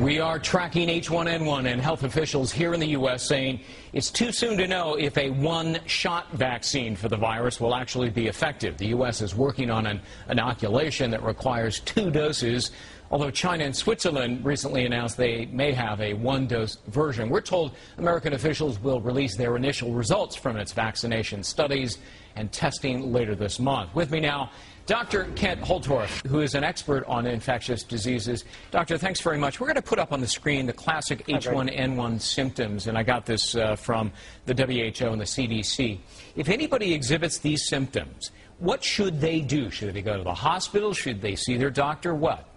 We are tracking H1N1, and health officials here in the U.S. saying it's too soon to know if a one-shot vaccine for the virus will actually be effective. The U.S. is working on an inoculation that requires 2 doses, although China and Switzerland recently announced they may have a 1-dose version. We're told American officials will release their initial results from its vaccination studies and testing later this month. With me now, Dr. Kent Holtorf, who is an expert on infectious diseases. Doctor, thanks very much. We're going to put up on the screen the classic H1N1 symptoms, and I got this from the WHO and the CDC. If anybody exhibits these symptoms, what should they do? Should they go to the hospital? Should they see their doctor? What?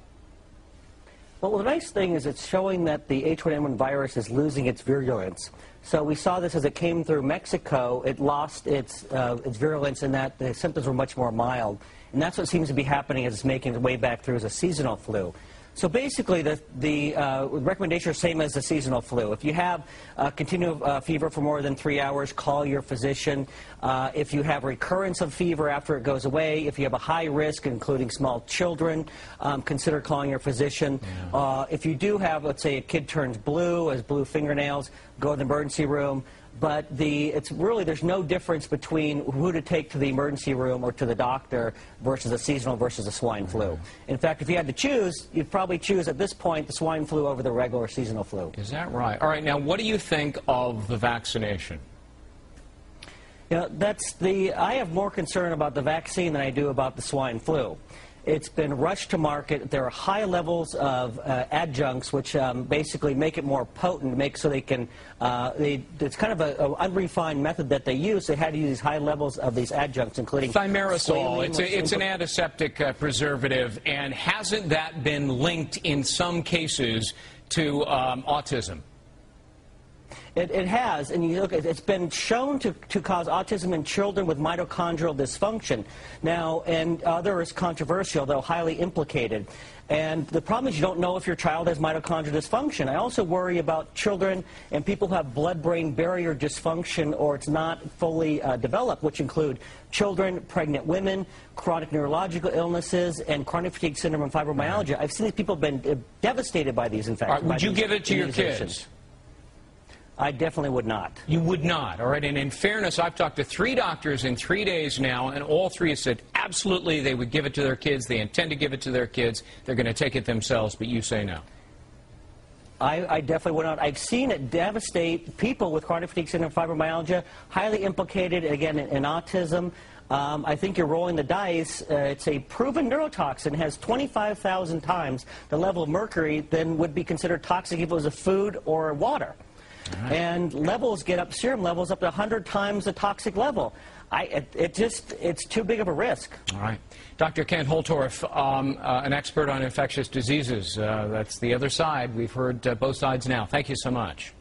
Well, the nice thing is it's showing that the H1N1 virus is losing its virulence. So we saw this as it came through Mexico. It lost its virulence in that the symptoms were much more mild. And that's what seems to be happening as it's making its way back through as a seasonal flu. So basically, the recommendation is the same as the seasonal flu. If you have continued fever for more than 3 hours, call your physician. If you have recurrence of fever after it goes away, if you have a high risk, including small children, consider calling your physician. Yeah. If you do have, let's say, a kid turns blue, has blue fingernails, go to the emergency room. But it's really, there's no difference between who to take to the emergency room or to the doctor versus a seasonal versus a swine flu. In fact, if you had to choose, you'd probably choose at this point the swine flu over the regular seasonal flu. Is that right? All right, now what do you think of the vaccination? You know, I have more concern about the vaccine than I do about the swine flu. It's been rushed to market. There are high levels of adjuncts which basically make it more potent, so they can, it's kind of an unrefined method that they use. They had to use high levels of these adjuncts, including thimerosal. It's an antiseptic preservative, and hasn't that been linked in some cases to autism? It has, and you look, it's been shown to cause autism in children with mitochondrial dysfunction. Now, and other is controversial, though highly implicated. And the problem is you don't know if your child has mitochondrial dysfunction. I also worry about children and people who have blood-brain barrier dysfunction or it's not fully developed, which include children, pregnant women, chronic neurological illnesses, and chronic fatigue syndrome and fibromyalgia. I've seen these people have been devastated by these infections. Would you give it to your kids? I definitely would not. You would not. All right. And in fairness, I've talked to 3 doctors in 3 days now, and all 3 have said absolutely they would give it to their kids. They intend to give it to their kids. They're going to take it themselves, but you say no. I definitely would not. I've seen it devastate people with chronic fatigue syndrome and fibromyalgia, highly implicated, again, in autism. I think you're rolling the dice. It's a proven neurotoxin, has 25,000 times the level of mercury than would be considered toxic if it was a food or water. Right. And levels get up, serum levels up to 100 times the toxic level. It's too big of a risk. All right. Dr. Kent Holtorf, an expert on infectious diseases. That's the other side. We've heard both sides now. Thank you so much.